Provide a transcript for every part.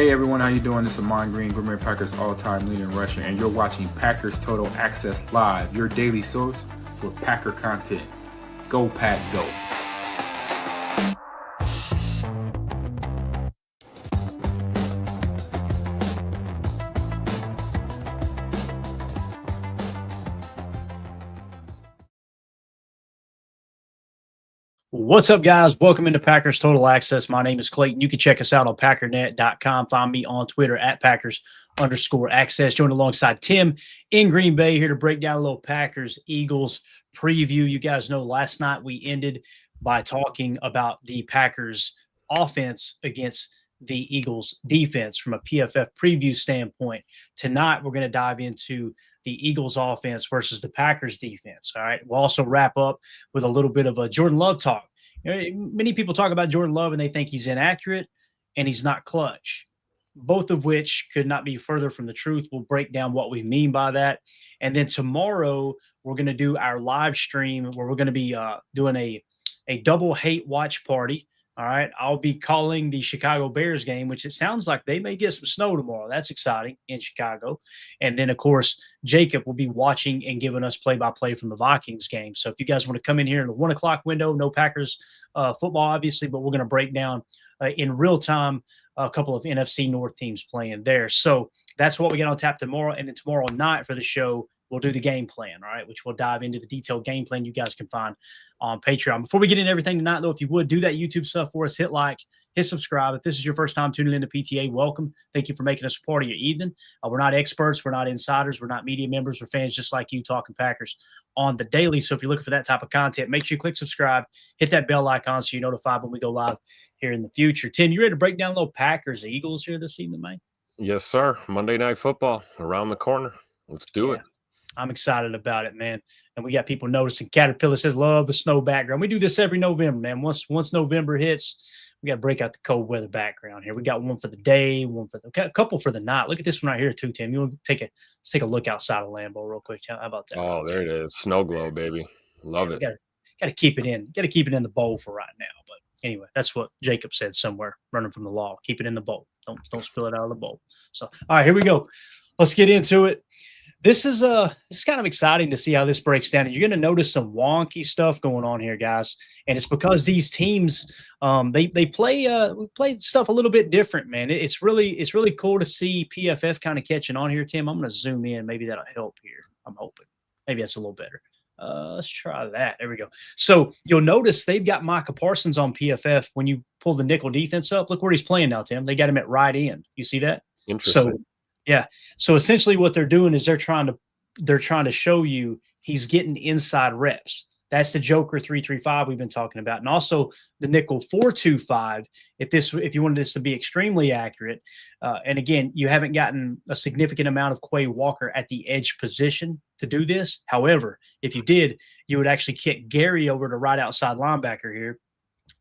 Hey everyone, how you doing? This is Amon Green, Green Bay Packers all-time leader in rushing, and you're watching Packers Total Access Live, your daily source for Packer content. Go Pack, go! What's up, guys? Welcome into Packers Total Access. My name is Clayton. You can check us out on packernet.com. Find me on Twitter at Packers_access. Joined alongside Tim in Green Bay here to break down a little Packers-Eagles preview. You guys know last night we ended by talking about the Packers offense against the Eagles defense from a PFF preview standpoint. Tonight, we're going to dive into the Eagles offense versus the Packers defense. All right. We'll also wrap up with a little bit of a Jordan Love talk. Many people talk about Jordan Love and they think he's inaccurate and he's not clutch, both of which could not be further from the truth. We'll break down what we mean by that. And then tomorrow we're going to do our live stream where we're going to be doing a double hate watch party. All right. I'll be calling the Chicago Bears game, which it sounds like they may get some snow tomorrow. That's exciting in Chicago. And then, of course, Jacob will be watching and giving us play-by-play from the Vikings game. So if you guys want to come in here in the 1 o'clock window, no Packers football, obviously, but we're going to break down in real time a couple of NFC North teams playing there. So that's what we get on tap tomorrow. And then tomorrow night for the show, we'll do the game plan, all right, which we'll dive into the detailed game plan you guys can find on Patreon. Before we get into everything tonight, though, if you would do that YouTube stuff for us, hit like, hit subscribe. If this is your first time tuning into PTA, welcome. Thank you for making us a part of your evening. We're not experts. We're not insiders. We're not media members. We're fans just like you talking Packers on the daily. So if you're looking for that type of content, make sure you click subscribe, hit that bell icon so you're notified when we go live here in the future. Tim, you ready to break down a little Packers Eagles here this evening, man? Yes, sir. Monday Night Football around the corner. Let's do it. I'm excited about it, man. And we got people noticing. Caterpillar says, love the snow background. We do this every November, man. Once November hits, we got to break out the cold weather background here. We got one for the day, a couple for the night. Look at this one right here, too, Tim. You want to take a look outside of Lambeau real quick? How about that? Oh, there it is. Snow glow, baby. Love it. Got to keep it in. Got to keep it in the bowl for right now. But anyway, that's what Jacob said somewhere running from the law. Keep it in the bowl. Don't spill it out of the bowl. So, all right, here we go. Let's get into it. This is kind of exciting to see how this breaks down. And you're going to notice some wonky stuff going on here, guys. And it's because these teams they play stuff a little bit different, man. It's really cool to see PFF kind of catching on here, Tim. I'm going to zoom in. Maybe that'll help here. I'm hoping. Maybe that's a little better. Let's try that. There we go. So you'll notice they've got Micah Parsons on PFF when you pull the nickel defense up. Look where he's playing now, Tim. They got him at right end. You see that? Interesting. So, yeah. So essentially what they're doing is they're trying to show you he's getting inside reps. That's the Joker 3-3-5 we've been talking about. And also the nickel 4-2-5 if you wanted this to be extremely accurate. And again, you haven't gotten a significant amount of Quay Walker at the edge position to do this. However, if you did, you would actually kick Gary over to right outside linebacker here,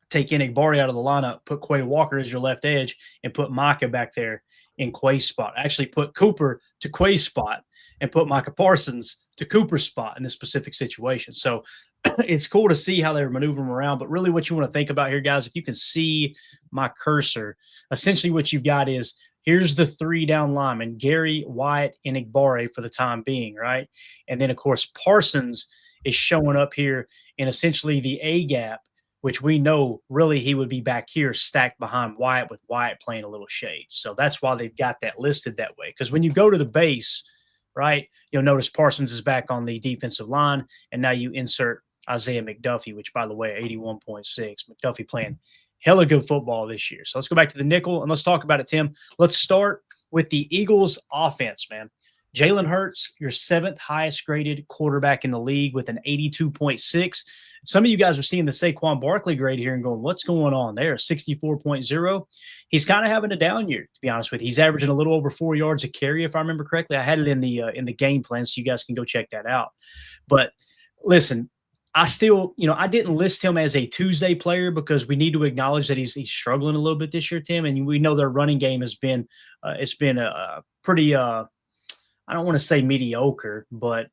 take Enigbari out of the lineup, put Quay Walker as your left edge, and put Micah back there in Quay's spot. Actually put Cooper to Quay's spot and put Micah Parsons to Cooper's spot in this specific situation. So it's cool to see how they're maneuvering around. But really what you want to think about here, guys, if you can see my cursor, essentially what you've got is here's the 3 down linemen, Gary, Wyatt, and Enigbari for the time being, right? And then, of course, Parsons is showing up here in essentially the A gap, which we know really he would be back here stacked behind Wyatt with Wyatt playing a little shade. So that's why they've got that listed that way. Because when you go to the base, right, you'll notice Parsons is back on the defensive line, and now you insert Isaiah McDuffie, which, by the way, 81.6. McDuffie playing hella good football this year. So let's go back to the nickel, and let's talk about it, Tim. Let's start with the Eagles offense, man. Jalen Hurts, your 7th highest graded quarterback in the league with an 82.6. Some of you guys are seeing the Saquon Barkley grade here and going, what's going on there? 64.0. He's kind of having a down year, to be honest with you. He's averaging a little over 4 yards a carry, if I remember correctly. I had it in the game plan, so you guys can go check that out. But listen, I still, I didn't list him as a Tuesday player because we need to acknowledge that he's struggling a little bit this year, Tim. And we know their running game has been a pretty I don't want to say mediocre, but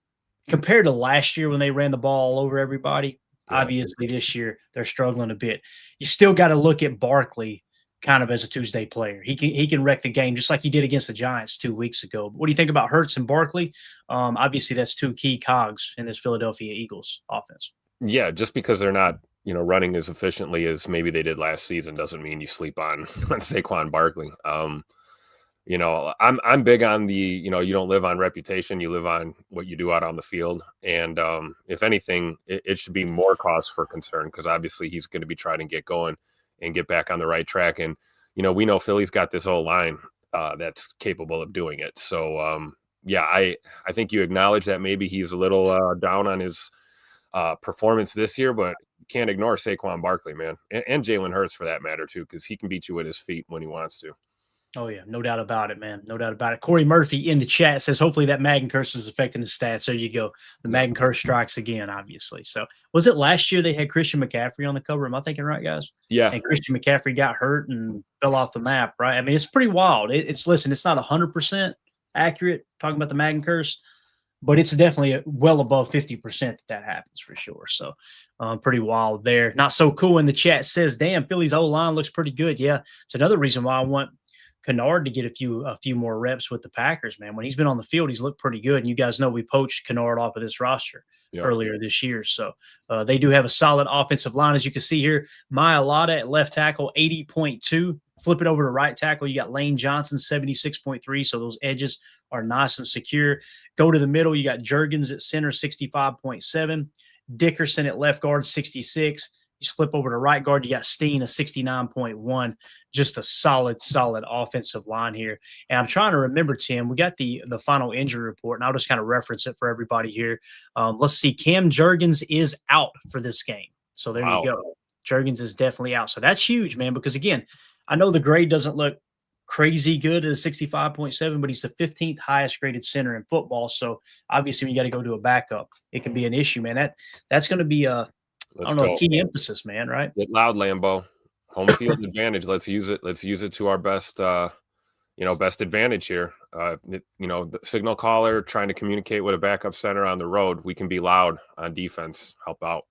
compared to last year when they ran the ball all over everybody, obviously this year they're struggling a bit. You still got to look at Barkley kind of as a Tuesday player. He can wreck the game just like he did against the Giants 2 weeks ago. But what do you think about Hurts and Barkley? Obviously, that's two key cogs in this Philadelphia Eagles offense. Yeah, just because they're not, running as efficiently as maybe they did last season doesn't mean you sleep on on Saquon Barkley. I'm big on the, you don't live on reputation, you live on what you do out on the field. And if anything, it should be more cause for concern because obviously he's going to be trying to get going and get back on the right track. And, we know Philly's got this whole line that's capable of doing it. So, I think you acknowledge that maybe he's a little down on his performance this year, but you can't ignore Saquon Barkley, man, and Jalen Hurts for that matter too, because he can beat you with his feet when he wants to. Oh, yeah. No doubt about it, man. No doubt about it. Corey Murphy in the chat says, hopefully that Madden curse is affecting the stats. There you go. The Madden curse strikes again, obviously. So was it last year they had Christian McCaffrey on the cover? Am I thinking right, guys? Yeah. And Christian McCaffrey got hurt and fell off the map, right? I mean, it's pretty wild. It's not 100% accurate talking about the Madden curse, but it's definitely well above 50% that happens for sure. So pretty wild there. Not so cool in the chat says, damn, Philly's O-line looks pretty good. Yeah, it's another reason why I want Kennard to get a few more reps with the Packers, man. When he's been on the field, he's looked pretty good. And you guys know we poached Kennard off of this roster earlier this year. So they do have a solid offensive line. As you can see here, Mailata at left tackle, 80.2. Flip it over to right tackle. You got Lane Johnson, 76.3. So those edges are nice and secure. Go to the middle. You got Juergens at center, 65.7. Dickerson at left guard, 66. You flip over to right guard, you got Steen, a 69.1. Just a solid offensive line here. And I'm trying to remember, Tim, we got the final injury report, and I'll just kind of reference it for everybody here. Let's see. Cam Juergens is out for this game. So there you go. Juergens is definitely out. So that's huge, man, because, again, I know the grade doesn't look crazy good at a 65.7, but he's the 15th highest graded center in football. So obviously, when you got to go to a backup, it can be an issue, man. That's going to be a key emphasis, man, right? Get loud, Lambeau. Home field advantage. Let's use it. Let's use it to our best, best advantage here. The signal caller trying to communicate with a backup center on the road. We can be loud on defense. Help out.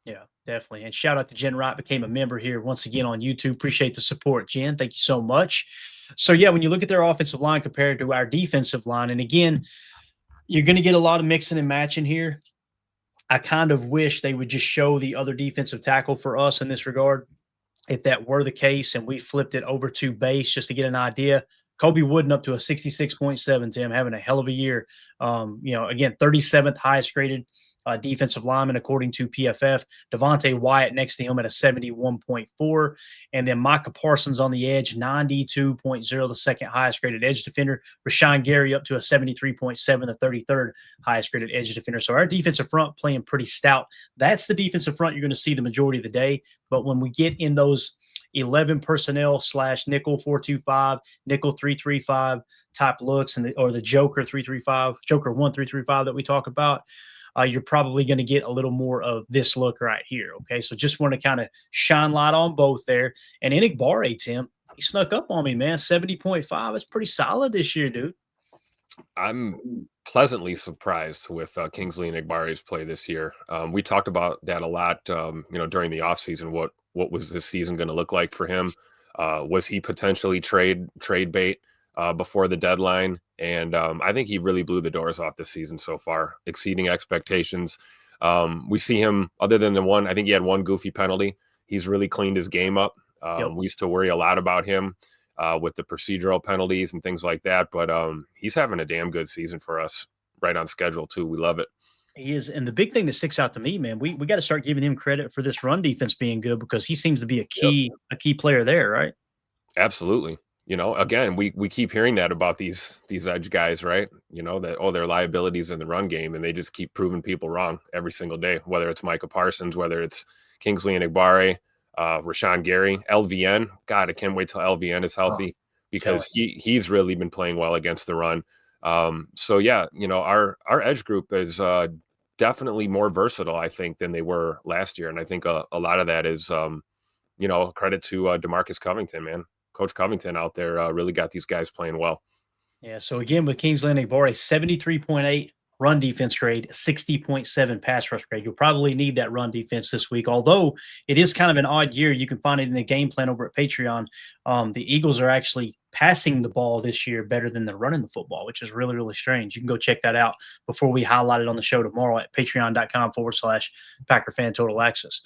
Yeah, definitely. And shout out to Jen Wright, became a member here once again on YouTube. Appreciate the support, Jen. Thank you so much. So, yeah, when you look at their offensive line compared to our defensive line, and again, you're going to get a lot of mixing and matching here. I kind of wish they would just show the other defensive tackle for us in this regard. If that were the case and we flipped it over to base just to get an idea, Kobe Wooden up to a 66.7, Tim, having a hell of a year. Again, 37th highest graded defensive lineman according to PFF. Devontae Wyatt next to him at a 71.4. And then Micah Parsons on the edge, 92.0, the second highest graded edge defender. Rashawn Gary up to a 73.7, the 33rd highest graded edge defender. So our defensive front playing pretty stout. That's the defensive front you're going to see the majority of the day. But when we get in those 11 personnel / nickel 4-2-5, nickel 3-3-5 type looks, or the Joker 3-3-5, Joker 1-3-3-5 that we talk about, you're probably going to get a little more of this look right here. Okay, so just want to kind of shine light on both there. And Enigbare, Tim, he snuck up on me, man. 70.5. It's pretty solid this year, dude. I'm pleasantly surprised with Kingsley Enigbare's play this year. We talked about that a lot, during the offseason. What was this season going to look like for him? Was he potentially trade bait before the deadline? And I think he really blew the doors off this season so far, exceeding expectations. We see him, other than the one, I think he had one goofy penalty. He's really cleaned his game up. We used to worry a lot about him with the procedural penalties and things like that. But he's having a damn good season for us, right on schedule, too. We love it. He is. And the big thing that sticks out to me, man, we got to start giving him credit for this run defense being good, because he seems to be a key player there, right? Absolutely. Again, we keep hearing that about these edge guys, right? That, they're liabilities in the run game, and they just keep proving people wrong every single day, whether it's Micah Parsons, whether it's Kingsley Enigbare, Rashawn Gary, LVN. God, I can't wait till LVN is healthy, because he's really been playing well against the run. Our edge group is definitely more versatile, I think, than they were last year. And I think a lot of that is, credit to DeMarcus Covington, man. Coach Covington out there really got these guys playing well. Yeah, so again, with Kingsley Enigbare, 73.8 run defense grade, 60.7 pass rush grade. You'll probably need that run defense this week, although it is kind of an odd year. You can find it in the game plan over at Patreon. The Eagles are actually passing the ball this year better than they're running the football, which is really, really strange. You can go check that out before we highlight it on the show tomorrow at patreon.com/Packer Fan Total Access.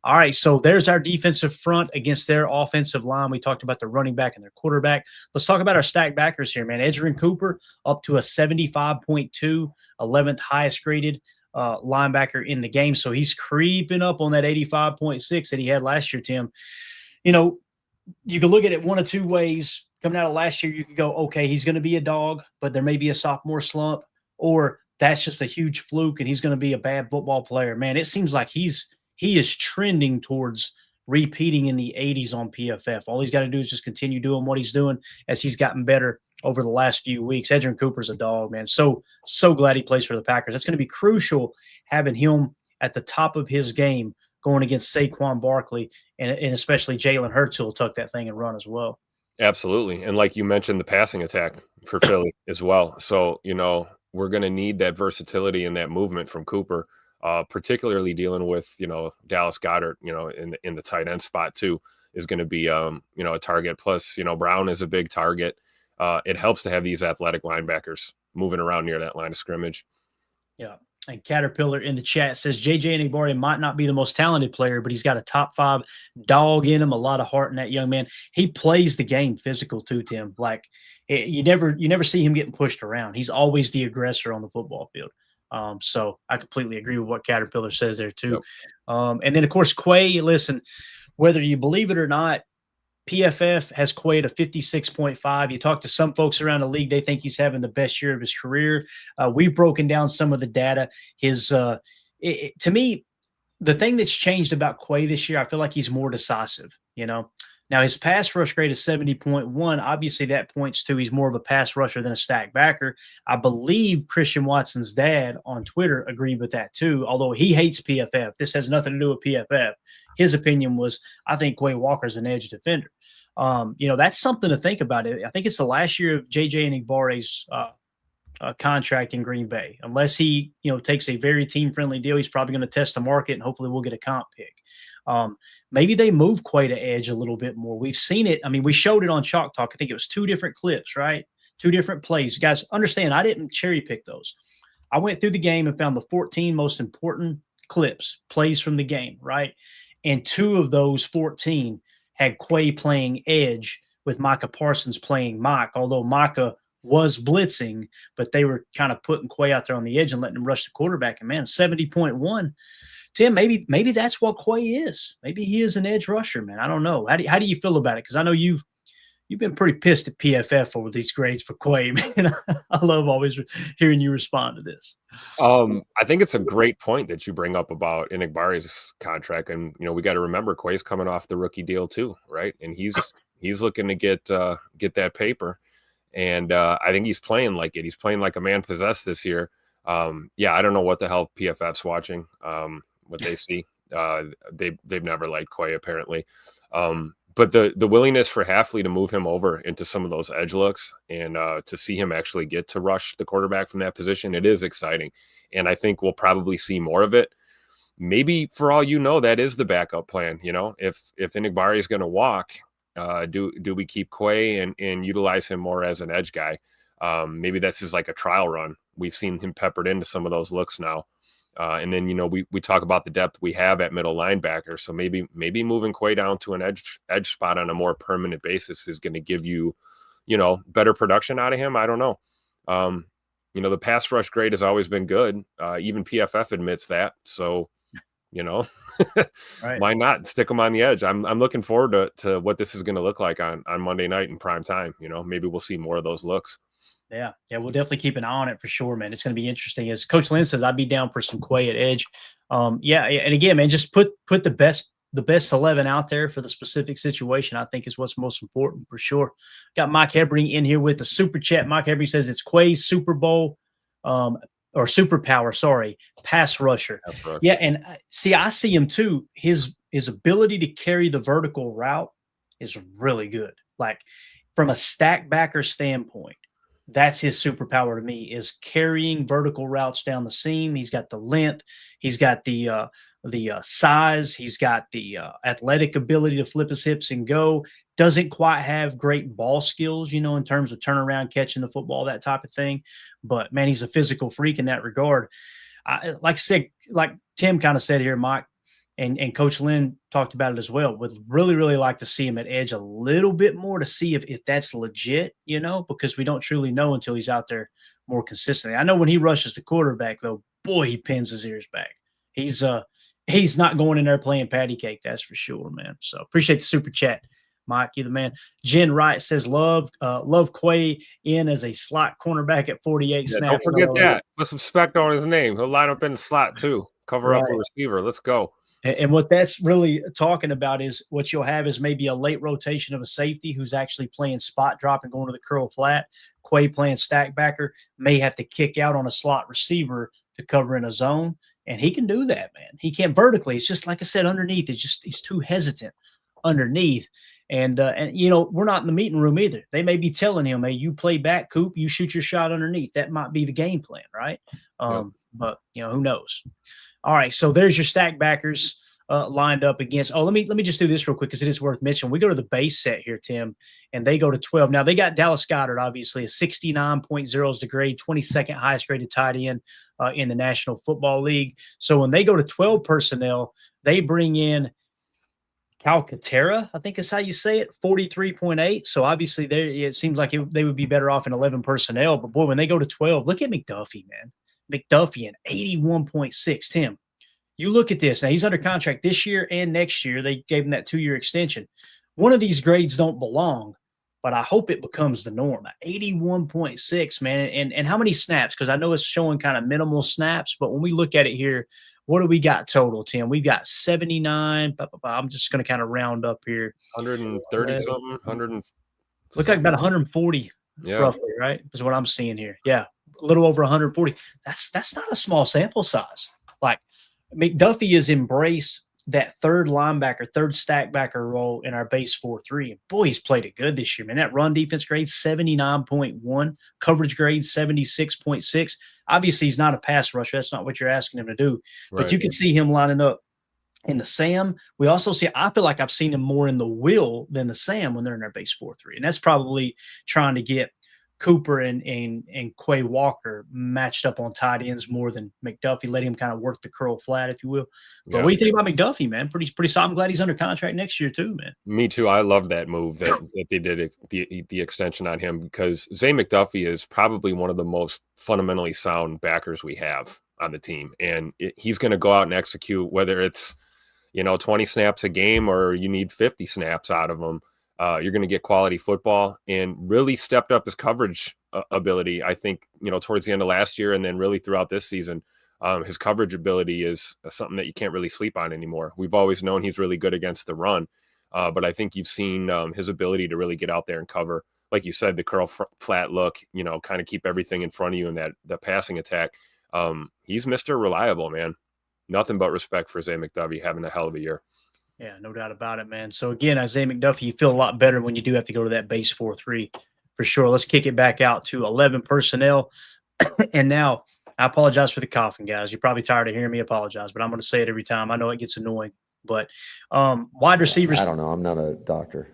All right, so there's our defensive front against their offensive line. We talked about the running back and their quarterback. Let's talk about our stack backers here, man. Edgerrin Cooper up to a 75.2, 11th highest graded linebacker in the game. So he's creeping up on that 85.6 that he had last year, Tim. You know, you can look at it one of two ways. Coming out of last year, you could go, okay, he's going to be a dog, but there may be a sophomore slump, or that's just a huge fluke and he's going to be a bad football player. Man, it seems like he is trending towards repeating in the 80s on PFF. All he's got to do is just continue doing what he's doing as he's gotten better over the last few weeks. Edgerrin Cooper's a dog, man. So glad he plays for the Packers. That's going to be crucial having him at the top of his game going against Saquon Barkley and especially Jalen Hurts, who'll tuck that thing and run as well. Absolutely. And like you mentioned, the passing attack for Philly as well. So, you know, we're going to need that versatility and that movement from Cooper. Particularly dealing with, you know, Dallas Goedert, you know, in the tight end spot too, is going to be, you know, a target. Plus, you know, Brown is a big target. It helps to have these athletic linebackers moving around near that line of scrimmage. Yeah. And Caterpillar in the chat says JJ Enagbare might not be the most talented player, but he's got a top 5 dog in him, a lot of heart in that young man. He plays the game physical too, Tim. Like you never see him getting pushed around. He's always the aggressor on the football field. So I completely agree with what Caterpillar says there too. Yep. And then of course, Quay, listen, whether you believe it or not, PFF has Quay at a 56.5. You talk to some folks around the league, they think he's having the best year of his career. We've broken down some of the data. To me, the thing that's changed about Quay this year, I feel like he's more decisive, you know. Now, his pass rush grade is 70.1. Obviously, that points to he's more of a pass rusher than a stack backer. I believe Christian Watson's dad on Twitter agreed with that too, although he hates PFF. This has nothing to do with PFF. His opinion was, I think Quay Walker's an edge defender. You know, that's something to think about. I think it's the last year of JJ Enigbare's contract in Green Bay. Unless he, you know, takes a very team-friendly deal, he's probably going to test the market, and hopefully we'll get a comp pick. Maybe they move Quay to edge a little bit more. We've seen it. I mean, we showed it on Chalk Talk. I think it was 2 different clips, right? 2 different plays. You guys understand, I didn't cherry pick those. I went through the game and found the 14 most important clips, plays from the game, right? And 2 of those 14 had Quay playing edge with Micah Parsons playing Mike, although Micah was blitzing, but they were kind of putting Quay out there on the edge and letting him rush the quarterback. And man, 70.1. Tim, maybe that's what Quay is. Maybe he is an edge rusher, man. I don't know. How do you feel about it? Because I know you've been pretty pissed at PFF over these grades for Quay, man. I love always hearing you respond to this. I think it's a great point that you bring up about Enigbare's contract, and you know we got to remember Quay's coming off the rookie deal too, right? And he's looking to get that paper, and I think he's playing like it. He's playing like a man possessed this year. Yeah, I don't know what the hell PFF's watching. What they see, they've never liked Quay apparently. But the willingness for Hafley to move him over into some of those edge looks and to see him actually get to rush the quarterback from that position, it is exciting. And I think we'll probably see more of it. Maybe for all you know, that is the backup plan. You know, if Enagbare is going to walk, do we keep Quay and utilize him more as an edge guy? Maybe that's just like a trial run. We've seen him peppered into some of those looks now. And then, you know, we talk about the depth we have at middle linebacker. So maybe moving Quay down to an edge spot on a more permanent basis is going to give you, you know, better production out of him. I don't know. You know, the pass rush grade has always been good. Even PFF admits that. So, you know, right. Why not stick him on the edge? I'm looking forward to what this is going to look like on Monday night in prime time. You know, maybe we'll see more of those looks. Yeah, we'll definitely keep an eye on it for sure, man. It's going to be interesting. As Coach Lynn says, I'd be down for some Quay at edge. Yeah, and again, man, just put the best 11 out there for the specific situation, I think is what's most important for sure. Got Mike Hebring in here with the super chat. Mike Hebring says it's Quay's Super Bowl or superpower, sorry, pass rusher. Yeah, and see, I see him too. His ability to carry the vertical route is really good. Like from a stack backer standpoint, That's his superpower to me, is carrying vertical routes down the seam. He's got the length, he's got the size, he's got the athletic ability to flip his hips and go. Doesn't quite have great ball skills, in terms of turnaround, catching the football, that type of thing. But man, he's a physical freak in that regard. Like I said, like Tim kind of said here, Mike, and Coach Lynn talked about it as well. Would really, really like to see him at edge a little bit more to see if that's legit, because we don't truly know until he's out there more consistently. I know when he rushes the quarterback, though, boy, he pins his ears back. He's not going in there playing patty cake, that's for sure, man. So appreciate the super chat, Mike. You're the man. Jen Wright says love Quay in as a slot cornerback at 48 snaps. Don't forget that. Put some respect on his name. He'll line up in the slot too. Cover up a receiver. Let's go. And what that's really talking about is what you'll have is maybe a late rotation of a safety who's actually playing spot drop and going to the curl flat. Quay playing stack backer, may have to kick out on a slot receiver to cover in a zone. And he can do that, man. He can't vertically. It's just, like I said, underneath. He's too hesitant underneath. And we're not in the meeting room either. They may be telling him, hey, you play back, Coop, you shoot your shot underneath. That might be the game plan, right? But, who knows? All right, so there's your stack backers lined up against. Oh, let me just do this real quick because it is worth mentioning. We go to the base set here, Tim, and they go to 12. Now, they got Dallas Goedert, obviously, a 69.0 is the grade, 22nd highest graded tight end in the National Football League. So when they go to 12 personnel, they bring in Calcaterra, I think is how you say it, 43.8. So obviously, it seems like they would be better off in 11 personnel. But, boy, when they go to 12, look at McDuffie, man. McDuffie and 81.6. Tim, you look at this. Now, he's under contract this year and next year. They gave him that 2-year extension. One of these grades don't belong, but I hope it becomes the norm. 81.6, man. And how many snaps? Because I know it's showing kind of minimal snaps, but when we look at it here, what do we got total, Tim? We've got 79. I'm just going to kind of round up here. 130-something, 100. Look like about 140, roughly, right? Is what I'm seeing here. Yeah. A little over 140. That's not a small sample size. Like, McDuffie has embraced that third linebacker, third stack backer role in our base 4-3. And boy, he's played it good this year, man. That run defense grade 79.1, coverage grade 76.6. Obviously, he's not a pass rusher. That's not what you're asking him to do. Right. But you can see him lining up in the Sam. We also see, I feel like I've seen him more in the will than the Sam when they're in our base 4-3. And that's probably trying to get Cooper and Quay Walker matched up on tight ends more than McDuffie. Let him kind of work the curl flat, if you will. But what do you think about McDuffie, man? Pretty solid. I'm glad he's under contract next year too, man. Me too. I love that move that they did the extension on him, because Zay McDuffie is probably one of the most fundamentally sound backers we have on the team, and he's going to go out and execute, whether it's 20 snaps a game or you need 50 snaps out of him. You're going to get quality football, and really stepped up his coverage ability. I think, towards the end of last year and then really throughout this season, his coverage ability is something that you can't really sleep on anymore. We've always known he's really good against the run, but I think you've seen his ability to really get out there and cover, like you said, the curl flat look, kind of keep everything in front of you in the passing attack. He's Mr. Reliable, man. Nothing but respect for Zay McDuffie having a hell of a year. Yeah, no doubt about it, man. So, again, Isaiah McDuffie, you feel a lot better when you do have to go to that base 4-3 for sure. Let's kick it back out to 11 personnel. And now, I apologize for the coughing, guys. You're probably tired of hearing me apologize, but I'm going to say it every time. I know it gets annoying. But wide receivers. I don't know. I'm not a doctor.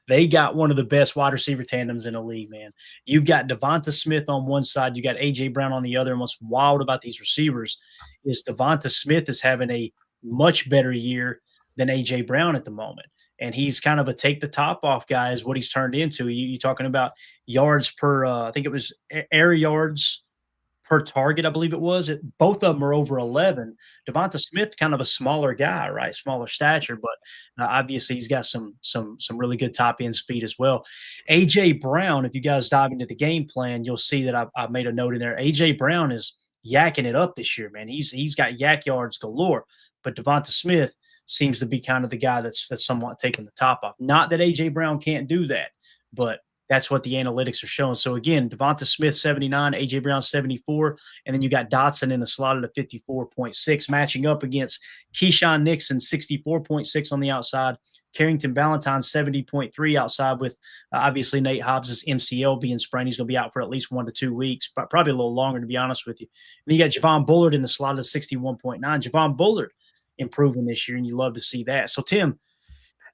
They got one of the best wide receiver tandems in the league, man. You've got Devonta Smith on one side. You got A.J. Brown on the other. And what's wild about these receivers is Devonta Smith is having a much better year than A.J. Brown at the moment. And he's kind of a take the top off guy is what he's turned into. You're talking about yards per, I think it was air yards per target, I believe it was. Both of them are over 11. Devonta Smith, kind of a smaller guy, right? Smaller stature, but obviously he's got some really good top end speed as well. A.J. Brown, if you guys dive into the game plan, you'll see that I've made a note in there. A.J. Brown is yakking it up this year, man. He's got yak yards galore. But Devonta Smith seems to be kind of the guy that's somewhat taking the top off. Not that A.J. Brown can't do that, but that's what the analytics are showing. So, again, Devonta Smith, 79, A.J. Brown, 74, and then you got Dotson in the slot at a 54.6, matching up against Keyshawn Nixon, 64.6 on the outside, Carrington Valentine, 70.3 outside with obviously Nate Hobbs' MCL being sprained. He's going to be out for at least 1 to 2 weeks, but probably a little longer, to be honest with you. And you got Javon Bullard in the slot of 61.9. Javon Bullard improving this year, and you love to see that. So, Tim,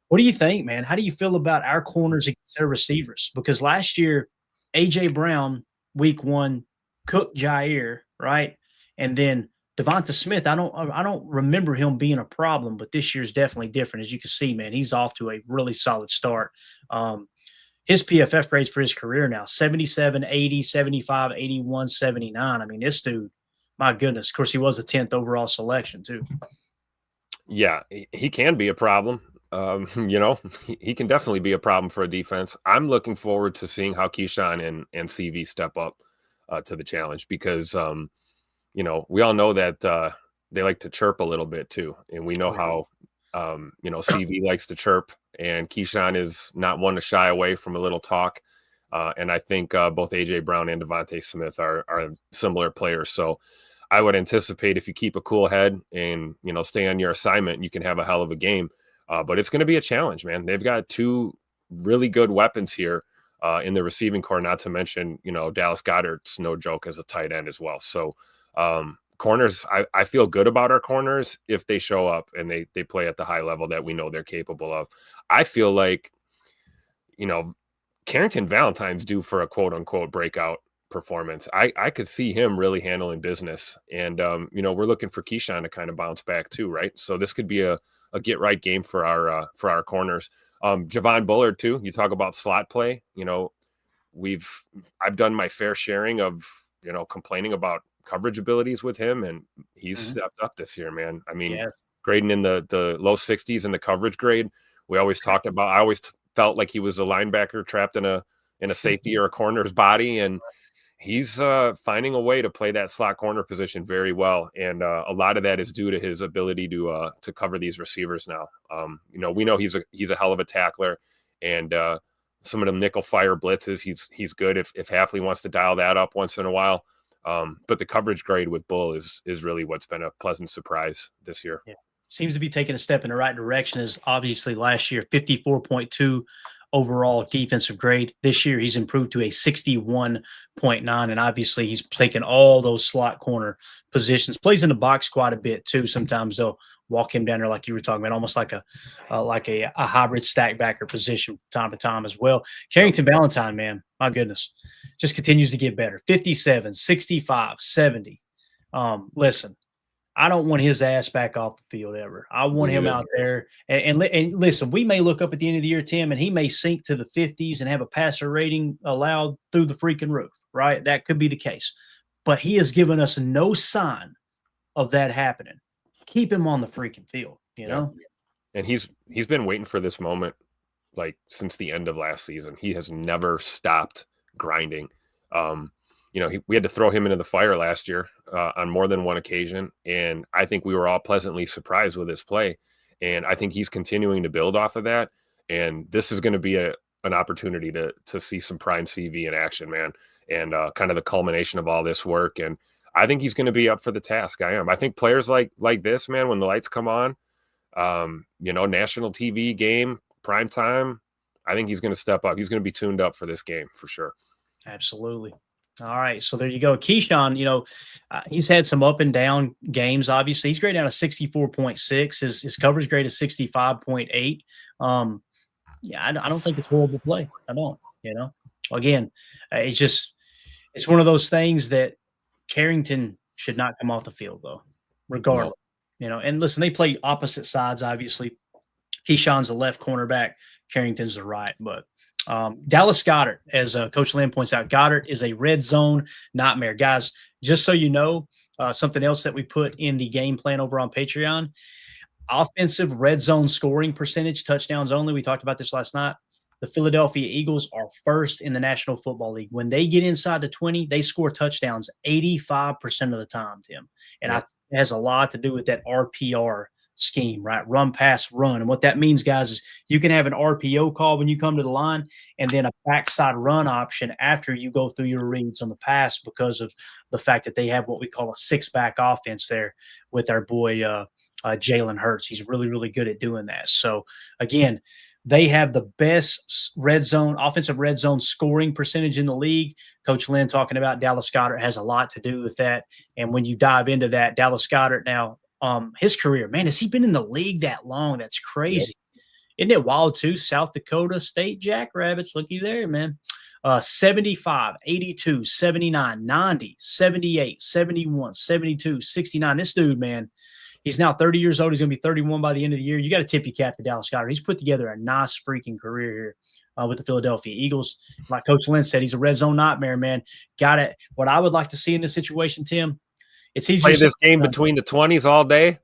what do you think, man? How do you feel about our corners against their receivers? Because last year, A.J. Brown, week 1, cooked Jair, right? And then Devonta Smith, I don't remember him being a problem, but this year's definitely different. As you can see, man, he's off to a really solid start. His PFF grades for his career now, 77, 80, 75, 81, 79. I mean, this dude, my goodness. Of course, he was the 10th overall selection, too. Yeah, he can be a problem. He can definitely be a problem for a defense. I'm looking forward to seeing how Keyshawn and CV step up to the challenge because, we all know that they like to chirp a little bit too. And we know how, CV likes to chirp, and Keyshawn is not one to shy away from a little talk. And I think both A.J. Brown and Devonta Smith are similar players. So I would anticipate if you keep a cool head and, stay on your assignment, you can have a hell of a game. But it's going to be a challenge, man. They've got 2 really good weapons here in the receiving core, not to mention, Dallas Goedert's no joke as a tight end as well. So corners, I feel good about our corners if they show up and they play at the high level that we know they're capable of. I feel like, Carrington Valentine's due for a quote unquote breakout performance. I could see him really handling business. And, we're looking for Keyshawn to kind of bounce back too, right? So this could be a get right game for our corners. Javon Bullard too. You talk about slot play. I've done my fair sharing of complaining about coverage abilities with him, and he's stepped up this year, man. I mean, grading in the low 60s in the coverage grade. We always talked about. I always felt like he was a linebacker trapped in a safety or a corner's body, and he's finding a way to play that slot corner position very well, and a lot of that is due to his ability to cover these receivers now. We know he's a hell of a tackler, and some of them nickel fire blitzes, he's good if Hafley wants to dial that up once in a while. But the coverage grade with Bull is really what's been a pleasant surprise this year. Yeah. Seems to be taking a step in the right direction. As obviously last year, 54.2 overall defensive grade. This year, he's improved to a 61.9, and obviously he's taken all those slot corner positions. Plays in the box quite a bit too. Sometimes they'll walk him down there, like you were talking about, almost like a hybrid stack backer position from time to time as well. Carrington Valentine, man, my goodness, just continues to get better. 57, 65, 70. Listen, I don't want his ass back off the field ever. I want him out there. And listen, we may look up at the end of the year, Tim, and he may sink to the 50s and have a passer rating allowed through the freaking roof, right? That could be the case. But he has given us no sign of that happening. Keep him on the freaking field, you know? And he's been waiting for this moment like since the end of last season. He has never stopped grinding. We had to throw him into the fire last year on more than one occasion. And I think we were all pleasantly surprised with his play. And I think he's continuing to build off of that. And this is going to be an opportunity to see some prime CV in action, man. And kind of the culmination of all this work. And I think he's going to be up for the task. I think players like this, man, when the lights come on, national TV game, prime time, I think he's going to step up. He's going to be tuned up for this game for sure. Absolutely. All right, so there you go. Keyshawn, he's had some up and down games. Obviously, he's graded down to 64.6. His coverage grade is 65.8. I don't think it's horrible play. I don't. Again, it's one of those things that Carrington should not come off the field though, regardless. And listen, they play opposite sides. Obviously, Keyshawn's the left cornerback, Carrington's the right, but. Dallas Goedert, as Coach Lynn points out, Goedert is a red zone nightmare. Guys, just so you know, something else that we put in the game plan over on Patreon, offensive red zone scoring percentage, touchdowns only. We talked about this last night. The Philadelphia Eagles are first in the National Football League. When they get inside the 20, they score touchdowns 85% of the time, Tim. And it has a lot to do with that RPR scheme, right? Run, pass, run. And what that means, guys, is you can have an RPO call when you come to the line and then a backside run option after you go through your reads on the pass because of the fact that they have what we call a six-back offense there with our boy Jalen Hurts. He's really, really good at doing that. So again, they have the best offensive red zone scoring percentage in the league. Coach Lynn talking about Dallas Goedert has a lot to do with that. And when you dive into that, Dallas Goedert now, his career, man, has he been in the league that long? That's crazy. Yep. Isn't it wild too? South Dakota State Jackrabbits, looky there, man. 75, 82, 79, 90, 78, 71, 72, 69. This dude, man, he's now 30 years old. He's going to be 31 by the end of the year. You got to tip your cap to Dallas Goedert. He's put together a nice freaking career here with the Philadelphia Eagles. Like Coach Lynn said, he's a red zone nightmare, man. Got it. What I would like to see in this situation, Tim, it's easier. Play this game between the 20s all day.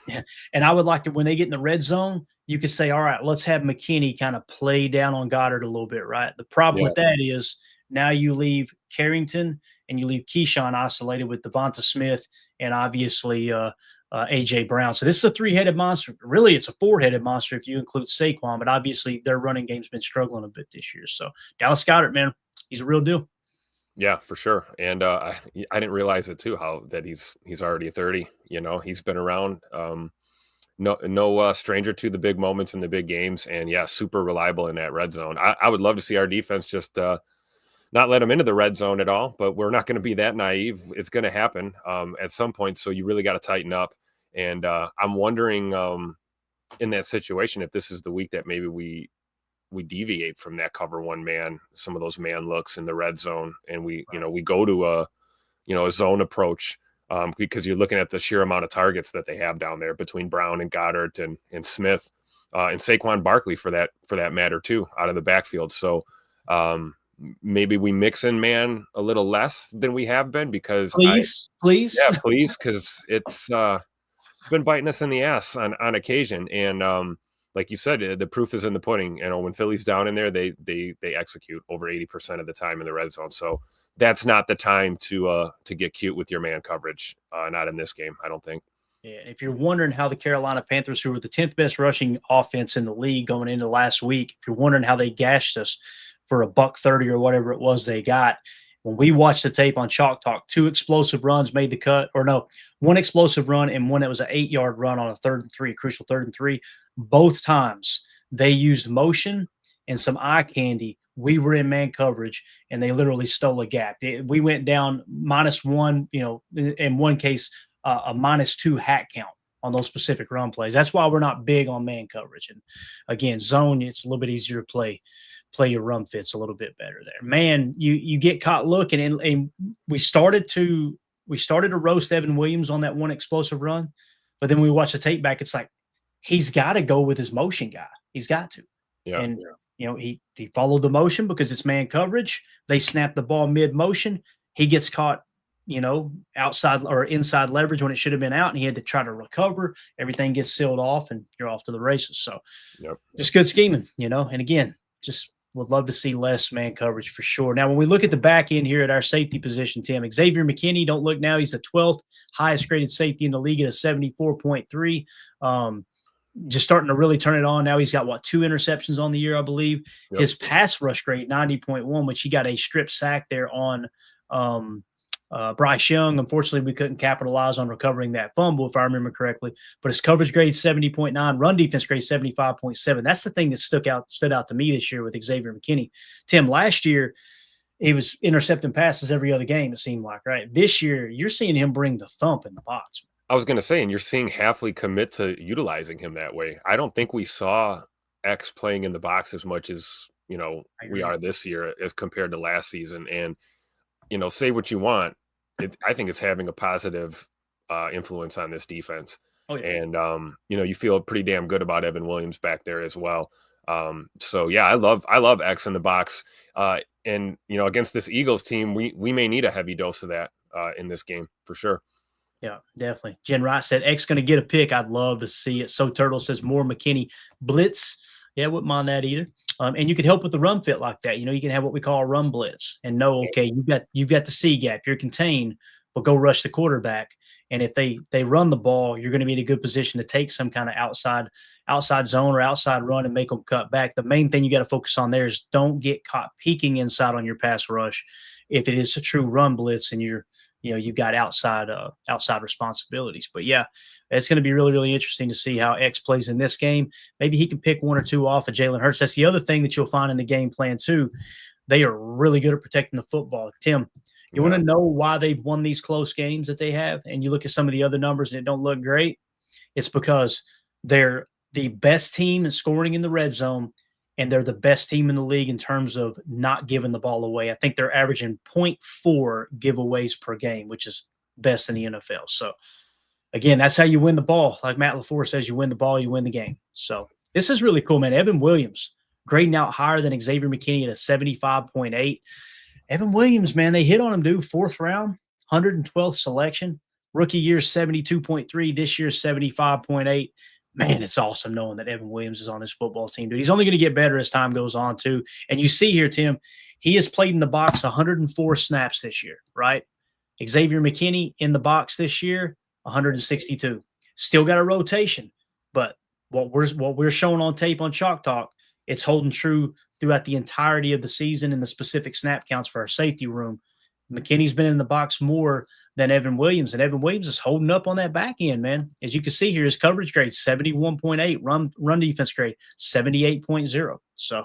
Yeah. And I would like to, when they get in the red zone, you could say, all right, let's have McKinney kind of play down on Goddard a little bit, right? The problem with that is now you leave Carrington and you leave Keyshawn isolated with Devonta Smith and obviously A.J. Brown. So this is a three-headed monster. Really, it's a four-headed monster if you include Saquon, but obviously their running game's been struggling a bit this year. So Dallas Goedert, man, he's a real deal. Yeah, for sure. And I didn't realize it too, that he's already 30. He's been around. No stranger to the big moments in the big games, and super reliable in that red zone. I would love to see our defense just not let him into the red zone at all, but we're not going to be that naive. It's going to happen at some point, so you really got to tighten up. And I'm wondering in that situation if this is the week that maybe we deviate from that cover one man, some of those man looks in the red zone, and we go to a zone approach. Because you're looking at the sheer amount of targets that they have down there between Brown and Goddard and Smith and Saquon Barkley for that matter too, out of the backfield. So maybe we mix in man a little less than we have been because please, because it's been biting us in the ass on occasion. And like you said, the proof is in the pudding. When Philly's down in there, they execute over 80% of the time in the red zone. So that's not the time to get cute with your man coverage. Not in this game, I don't think. Yeah, if you're wondering how the Carolina Panthers, who were the 10th best rushing offense in the league going into last week, if you're wondering how they gashed us for $130 or whatever it was they got, when we watched the tape on Chalk Talk, 2 explosive runs made the cut, or no, 1 explosive run and one that was an 8-yard run on a 3rd and 3, crucial 3rd and 3. Both times they used motion and some eye candy. We were in man coverage, and they literally stole a gap. We went down -1, in one case, a -2 hack count on those specific run plays. That's why we're not big on man coverage. And again, zone, it's a little bit easier to play your run fits a little bit better there. Man, you get caught looking, and we started to roast Evan Williams on that 1 explosive run, but then we watch the tape back. It's like he's got to go with his motion guy. He's got to. Yeah. And he followed the motion because it's man coverage. They snap the ball mid motion. He gets caught, outside or inside leverage when it should have been out, and he had to try to recover. Everything gets sealed off, and you're off to the races. So, just good scheming, And again, just would love to see less man coverage for sure. Now, when we look at the back end here at our safety position, Tim, Xavier McKinney, don't look now. He's the 12th highest graded safety in the league at a 74.3. Just starting to really turn it on. Now he's got 2 interceptions on the year, I believe. Yep. His pass rush grade, 90.1, which he got a strip sack there on Bryce Young. Unfortunately, we couldn't capitalize on recovering that fumble, if I remember correctly. But his coverage grade 70.9, run defense grade 75.7. That's the thing that stood out to me this year with Xavier McKinney. Tim, last year he was intercepting passes every other game, it seemed like, right? This year, you're seeing him bring the thump in the box. I was going to say, and you're seeing Hafley commit to utilizing him that way. I don't think we saw X playing in the box as much as, we are this year as compared to last season. And, say what you want. I think it's having a positive influence on this defense. Oh, yeah. And, you feel pretty damn good about Evan Williams back there as well. So, yeah, I love X in the box. And, against this Eagles team, we may need a heavy dose of that in this game for sure. Yeah, definitely. Jen Wright said, X going to get a pick. I'd love to see it. So Turtle says more McKinney blitz. Yeah, wouldn't mind that either. And you could help with the run fit like that. You can have what we call a run blitz and know, okay, you've got the C gap. You're contained, but go rush the quarterback. And if they run the ball, you're going to be in a good position to take some kind of outside zone or outside run and make them cut back. The main thing you got to focus on there is don't get caught peeking inside on your pass rush if it is a true run blitz and you're you've got outside responsibilities. But yeah, it's going to be really, really interesting to see how X plays in this game. Maybe he can pick one or two off of Jalen Hurts. That's the other thing that you'll find in the game plan too. They are really good at protecting the football. Tim, you want to know why they've won these close games that they have? And you look at some of the other numbers and it don't look great. It's because they're the best team in scoring in the red zone, and they're the best team in the league in terms of not giving the ball away. I think they're averaging 0.4 giveaways per game, which is best in the NFL. So, again, that's how you win the ball. Like Matt LaFleur says, you win the ball, you win the game. So this is really cool, man. Evan Williams grading out higher than Xavier McKinney at a 75.8. Evan Williams, man, they hit on him, dude. 4th round, 112th selection. Rookie year, 72.3. This year, 75.8. Man, it's awesome knowing that Evan Williams is on his football team, dude. He's only going to get better as time goes on, too. And you see here, Tim, he has played in the box 104 snaps this year, right? Xavier McKinney in the box this year, 162. Still got a rotation, but what we're showing on tape on Chalk Talk, it's holding true throughout the entirety of the season in the specific snap counts for our safety room. McKinney's been in the box more than Evan Williams, and Evan Williams is holding up on that back end, man. As you can see here, his coverage grade 71.8, run defense grade 78.0. So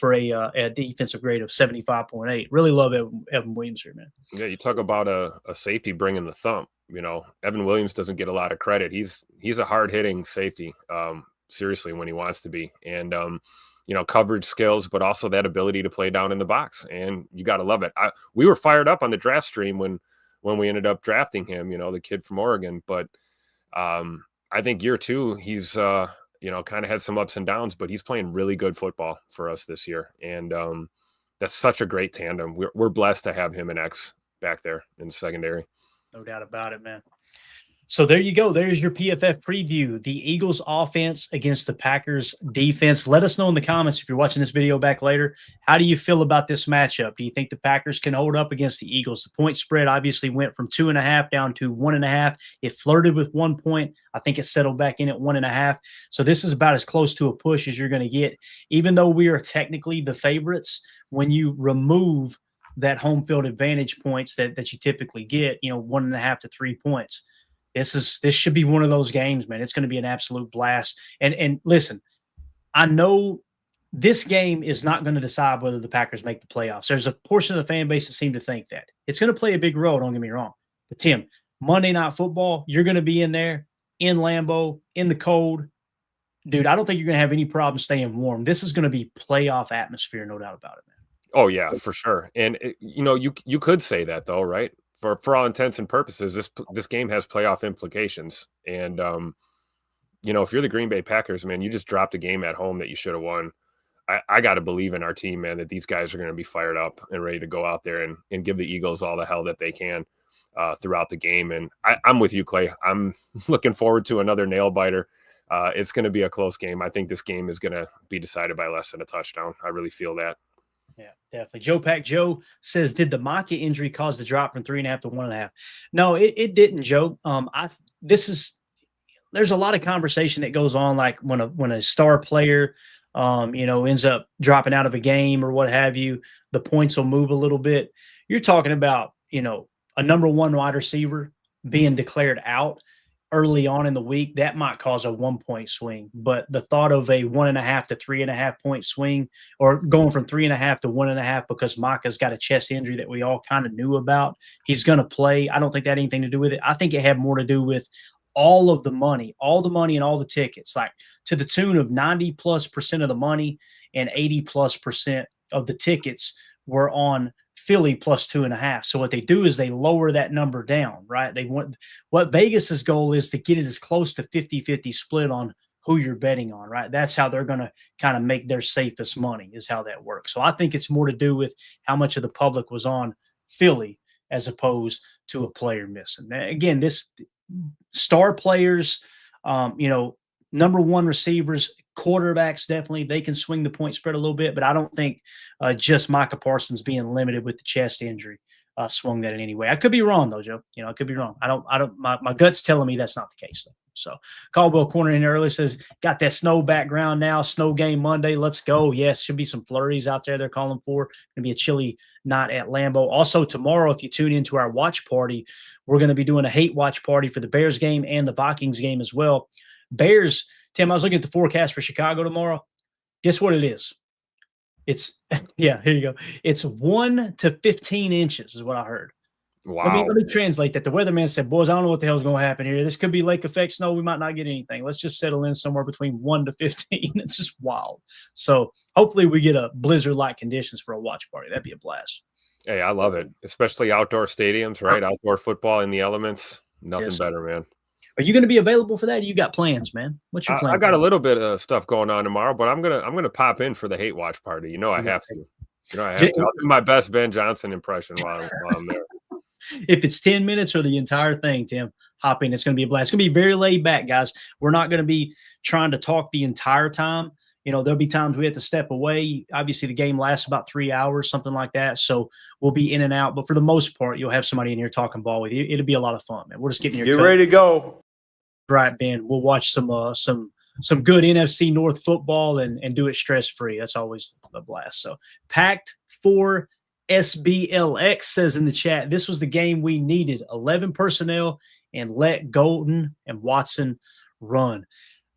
for a defensive grade of 75.8, really love Evan Williams here, man. Yeah, you talk about a safety bringing the thump. Evan Williams doesn't get a lot of credit. He's a hard hitting safety, seriously, when he wants to be, and coverage skills, but also that ability to play down in the box. And you got to love it. We were fired up on the draft stream when we ended up drafting him, the kid from Oregon. But I think year 2, he's, kind of had some ups and downs, but he's playing really good football for us this year. And that's such a great tandem. We're blessed to have him and X back there in the secondary. No doubt about it, man. So there you go. There's your PFF preview. The Eagles offense against the Packers defense. Let us know in the comments if you're watching this video back later. How do you feel about this matchup? Do you think the Packers can hold up against the Eagles? The point spread obviously went from 2.5 down to 1.5. It flirted with 1 point. I think it settled back in at 1.5. So this is about as close to a push as you're going to get. Even though we are technically the favorites, when you remove that home field advantage points that you typically get, 1.5 to 3 points. This should be one of those games, man. It's going to be an absolute blast. And listen, I know this game is not going to decide whether the Packers make the playoffs. There's a portion of the fan base that seem to think that. It's going to play a big role, don't get me wrong. But Tim, Monday Night Football, you're going to be in there, in Lambeau, in the cold. Dude, I don't think you're going to have any problem staying warm. This is going to be playoff atmosphere, no doubt about it, man. Oh, yeah, for sure. And, you could say that, though, right? For all intents and purposes, this game has playoff implications. And, if you're the Green Bay Packers, man, you just dropped a game at home that you should have won. I got to believe in our team, man, that these guys are going to be fired up and ready to go out there and give the Eagles all the hell that they can throughout the game. And I'm with you, Clay. I'm looking forward to another nail biter. It's going to be a close game. I think this game is going to be decided by less than a touchdown. I really feel that. Yeah, definitely. Joe Pack Joe says, did the Maka injury cause the drop from 3.5 to 1.5? No, it didn't, Joe. There's a lot of conversation that goes on, like when a star player, ends up dropping out of a game or what have you, the points will move a little bit. You're talking about, a number 1 wide receiver being declared out early on in the week, that might cause a 1 point swing. But the thought of a 1.5 to 3.5 point swing, or going from 3.5 to 1.5 because Maka's got a chest injury that we all kind of knew about, he's going to play. I don't think that had anything to do with it. I think it had more to do with all the money and all the tickets, like to the tune of 90+% of the money and 80+% of the tickets were on Philly +2.5. So what they do is they lower that number down, right? What Vegas's goal is to get it as close to 50-50 split on who you're betting on, right? That's how they're going to kind of make their safest money, is how that works. So I think it's more to do with how much of the public was on Philly as opposed to a player missing. Again, this star players, number 1 receivers, quarterbacks, definitely they can swing the point spread a little bit, but I don't think just Micah Parsons being limited with the chest injury swung that in any way. I could be wrong though, Joe. I could be wrong. My gut's telling me that's not the case though. So Caldwell Corner in earlier says, got that snow background now, snow game Monday. Let's go. Yes, should be some flurries out there they're calling for. Going to be a chilly night at Lambeau. Also tomorrow, if you tune into our watch party, we're going to be doing a hate watch party for the Bears game and the Vikings game as well. Bears, Tim, I was looking at the forecast for Chicago tomorrow. Guess what it is? It's, yeah, here you go. It's 1 to 15 inches is what I heard. Wow. Let me translate that. The weatherman said, boys, I don't know what the hell's going to happen here. This could be lake effect snow. We might not get anything. Let's just settle in somewhere between 1 to 15. It's just wild. So hopefully we get a blizzard-like conditions for a watch party. That'd be a blast. Hey, I love it, especially outdoor stadiums, right? Outdoor football in the elements. Nothing better, man. Are you going to be available for that? Or you got plans, man? What's your plan? I got a little bit of stuff going on tomorrow, but I'm gonna pop in for the hate watch party. You know I have to. I have to. I'll do my best Ben Johnson impression while I'm there. If it's 10 minutes or the entire thing, Tim, hop in. It's going to be a blast. It's going to be very laid back, guys. We're not going to be trying to talk the entire time. There'll be times we have to step away. Obviously, the game lasts about 3 hours, something like that. So we'll be in and out. But for the most part, you'll have somebody in here talking ball with you. It'll be a lot of fun, man. We're just getting your ready to go. Right, Ben. We'll watch some good NFC North football and do it stress-free. That's always a blast. So packed for SBLX says in the chat, this was the game we needed. 11 personnel and let Golden and Watson run.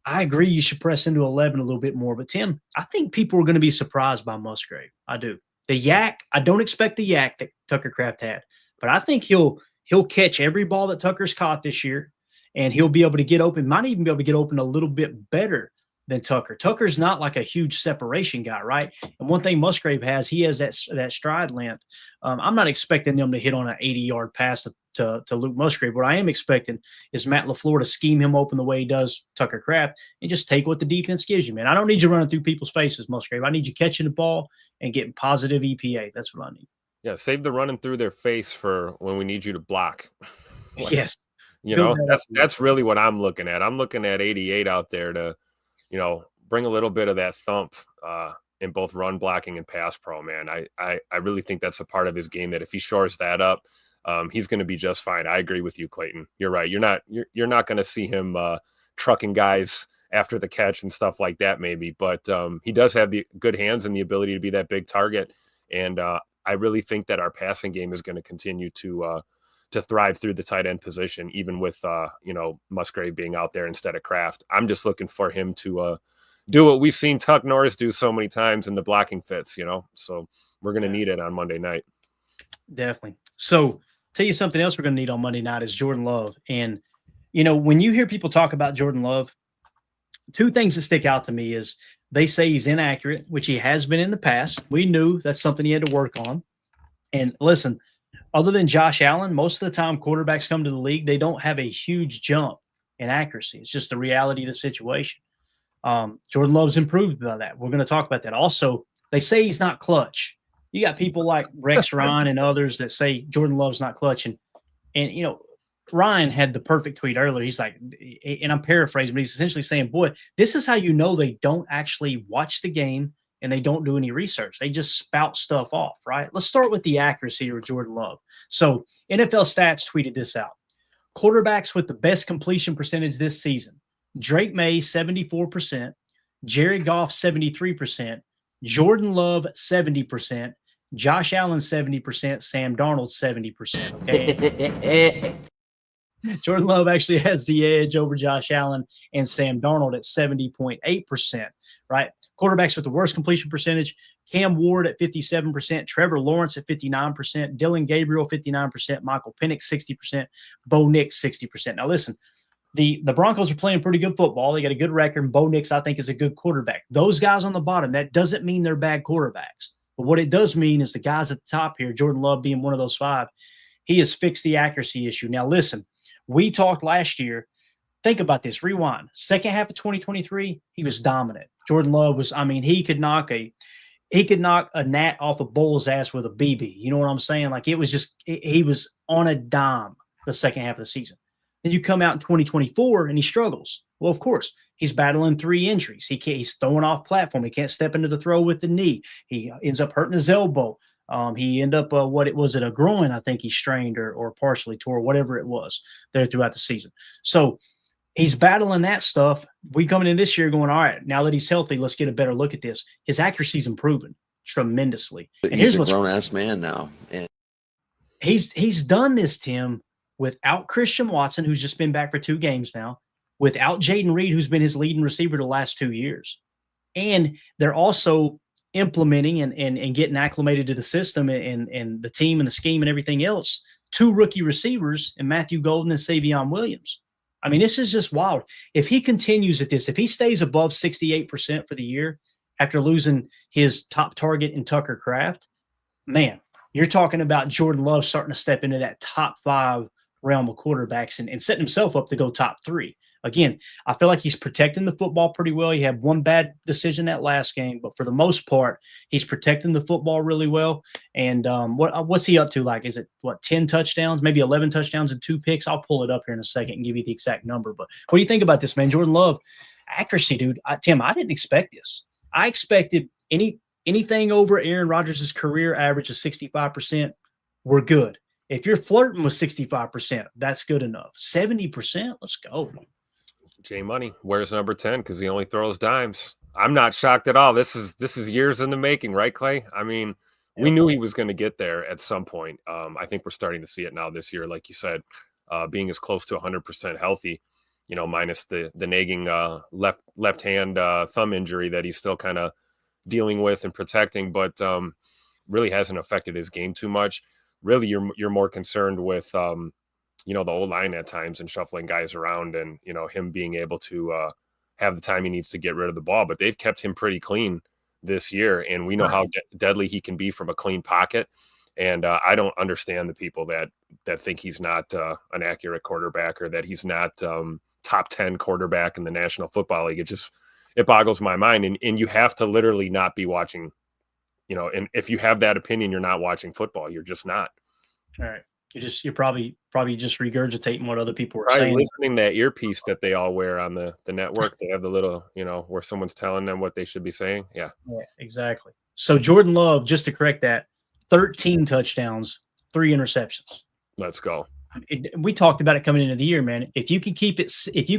I agree you should press into 11 a little bit more. But, Tim, I think people are going to be surprised by Musgrave. I do. The yak, I don't expect the yak that Tucker Kraft had. But I think he'll catch every ball that Tucker's caught this year, and he'll be able to get open, might even be able to get open a little bit better than Tucker. Tucker's not like a huge separation guy, right? And one thing Musgrave has, he has that stride length. I'm not expecting them to hit on an 80-yard pass to Luke Musgrave. What I am expecting is Matt LaFleur to scheme him open the way he does Tucker Kraft and just take what the defense gives you, man. I don't need you running through people's faces, Musgrave. I need you catching the ball and getting positive EPA. That's what I need. Yeah, save the running through their face for when we need you to block. Yes. That's really what I'm looking at. I'm looking at 88 out there to, bring a little bit of that thump in both run blocking and pass pro, man. I really think that's a part of his game that if he shores that up, he's going to be just fine. I agree with you, Clayton. You're right. You're not going to see him trucking guys after the catch and stuff like that, maybe, but he does have the good hands and the ability to be that big target. And I really think that our passing game is going to continue to thrive through the tight end position, even with, Musgrave being out there instead of Kraft. I'm just looking for him to do what we've seen Tuck Norris do so many times in the blocking fits, so we're going to need it on Monday night. Definitely. So tell you something else we're going to need on Monday night is Jordan Love. And, when you hear people talk about Jordan Love, two things that stick out to me is they say he's inaccurate, which he has been in the past. We knew that's something he had to work on. And listen, other than Josh Allen, most of the time quarterbacks come to the league, they don't have a huge jump in accuracy. It's just the reality of the situation. Jordan Love's improved by that. We're going to talk about that. Also, they say he's not clutch. You got people like Rex Ryan and others that say Jordan Love's not clutch. And Ryan had the perfect tweet earlier. He's like, and I'm paraphrasing, but he's essentially saying, boy, this is how you know they don't actually watch the game and they don't do any research. They just spout stuff off, right? Let's start with the accuracy of Jordan Love. So NFL Stats tweeted this out. Quarterbacks with the best completion percentage this season. Drake May, 74%. Jared Goff, 73%. Jordan Love, 70%. Josh Allen, 70%. Sam Darnold, 70%. Okay. Jordan Love actually has the edge over Josh Allen and Sam Darnold at 70.8%, right? Quarterbacks with the worst completion percentage, Cam Ward at 57%, Trevor Lawrence at 59%, Dylan Gabriel 59%, Michael Penix 60%, Bo Nix 60%. Now listen, the Broncos are playing pretty good football. They got a good record. Bo Nix, I think, is a good quarterback. Those guys on the bottom, that doesn't mean they're bad quarterbacks. But what it does mean is the guys at the top here, Jordan Love being one of those five, he has fixed the accuracy issue. Now listen, we talked last year. Think about this. Rewind. Second half of 2023, he was dominant. Jordan Love was, he could knock a gnat off a bull's ass with a BB. You know what I'm saying? Like, it was just, he was on a dime the second half of the season. Then you come out in 2024 and he struggles. Well, of course, he's battling 3 injuries. He's throwing off platform. He can't step into the throw with the knee. He ends up hurting his elbow. He ended up, a groin, I think he strained or partially tore, whatever it was there throughout the season. So he's battling that stuff. We coming in this year going, all right, now that he's healthy, let's get a better look at this. His accuracy's improving tremendously. But and he's here's a what's grown-ass man now. And he's done this, Tim, without Christian Watson, who's just been back for 2 games now, without Jaden Reed, who's been his leading receiver the last 2 years. And they're also implementing and getting acclimated to the system and the team and the scheme and everything else, 2 rookie receivers in Matthew Golden and Savion Williams. I mean, this is just wild. If he continues at this, if he stays above 68% for the year after losing his top target in Tucker Kraft, man, you're talking about Jordan Love starting to step into that top 5 realm of quarterbacks and setting himself up to go top 3. Again, I feel like he's protecting the football pretty well. He had one bad decision that last game, but for the most part, he's protecting the football really well. And what's he up to? Like, is it 10 touchdowns, maybe 11 touchdowns and 2 picks? I'll pull it up here in a second and give you the exact number. But what do you think about this, man? Jordan Love, accuracy, dude. Tim, I didn't expect this. I expected anything over Aaron Rodgers' career average of 65%, we're good. If you're flirting with 65%, that's good enough. 70%, let's go. J Money, where's number 10? Because he only throws dimes. I'm not shocked at all. This is years in the making, right, Clay? I mean, we knew he was going to get there at some point. I think we're starting to see it now this year, like you said, being as close to 100% healthy, minus the nagging left hand thumb injury that he's still kind of dealing with and protecting, but really hasn't affected his game too much. Really, you're more concerned with the O-line at times and shuffling guys around and, him being able to have the time he needs to get rid of the ball. But they've kept him pretty clean this year, and we know how deadly he can be from a clean pocket. And I don't understand the people that think he's not an accurate quarterback or that he's not top 10 quarterback in the National Football League. It boggles my mind. And you have to literally not be watching, and if you have that opinion, you're not watching football. You're just not. All right. You're probably just regurgitating what other people are saying. Listening to that earpiece that they all wear on the network. They have the little, where someone's telling them what they should be saying. Yeah, exactly. So Jordan Love, just to correct that, 13 touchdowns, 3 interceptions. Let's go. We talked about it coming into the year, man. If you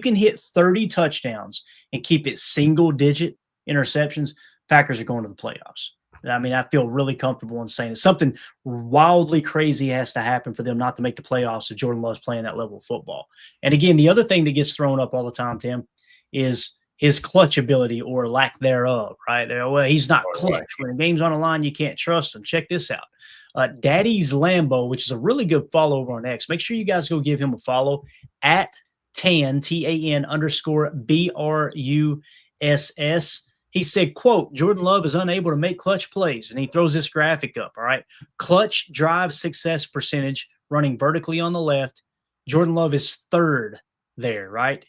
can hit 30 touchdowns and keep it single digit interceptions, Packers are going to the playoffs. I mean, I feel really comfortable in saying it. Something wildly crazy has to happen for them not to make the playoffs if Jordan Love's playing that level of football. And again, the other thing that gets thrown up all the time, Tim, is his clutch ability or lack thereof, right? Well, he's not clutch. When the game's on the line, you can't trust him. Check this out. Daddy's Lambo, which is a really good follow over on X. Make sure you guys go give him a follow at TAN, TAN _ BRUSS. He said, quote, Jordan Love is unable to make clutch plays. And he throws this graphic up, all right? Clutch drive success percentage running vertically on the left. Jordan Love is 3rd there, right?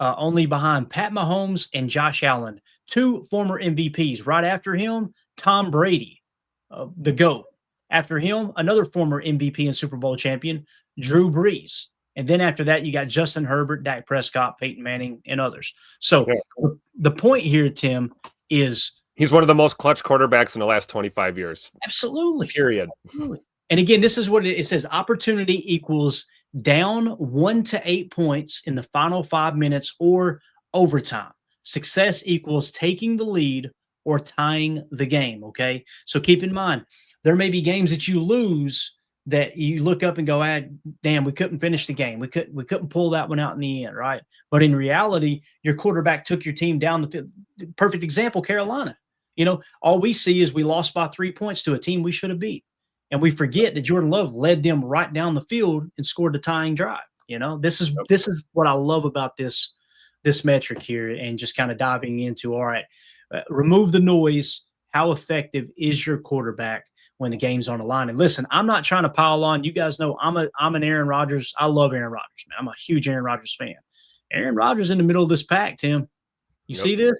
Only behind Pat Mahomes and Josh Allen, 2 former MVPs. Right after him, Tom Brady, the GOAT. After him, another former MVP and Super Bowl champion, Drew Brees. And then after that, you got Justin Herbert, Dak Prescott, Peyton Manning, and others. So the point here, Tim, is he's one of the most clutch quarterbacks in the last 25 years. Absolutely. Period. And again, this is what it says. Opportunity equals down 1 to 8 points in the final 5 minutes or overtime. Success equals taking the lead or tying the game, okay? So keep in mind, there may be games that you lose that you look up and go, damn, we couldn't finish the game. We couldn't pull that one out in the end, right? But in reality, your quarterback took your team down the field. Perfect example, Carolina. All we see is we lost by 3 points to a team we should have beat. And we forget that Jordan Love led them right down the field and scored the tying drive. This is what I love about this metric here, and just kind of diving into, all right, remove the noise. How effective is your quarterback when the game's on the line? And listen, I'm not trying to pile on. You guys know I'm an Aaron Rodgers. I love Aaron Rodgers, man. I'm a huge Aaron Rodgers fan. Aaron Rodgers in the middle of this pack, Tim. You see this?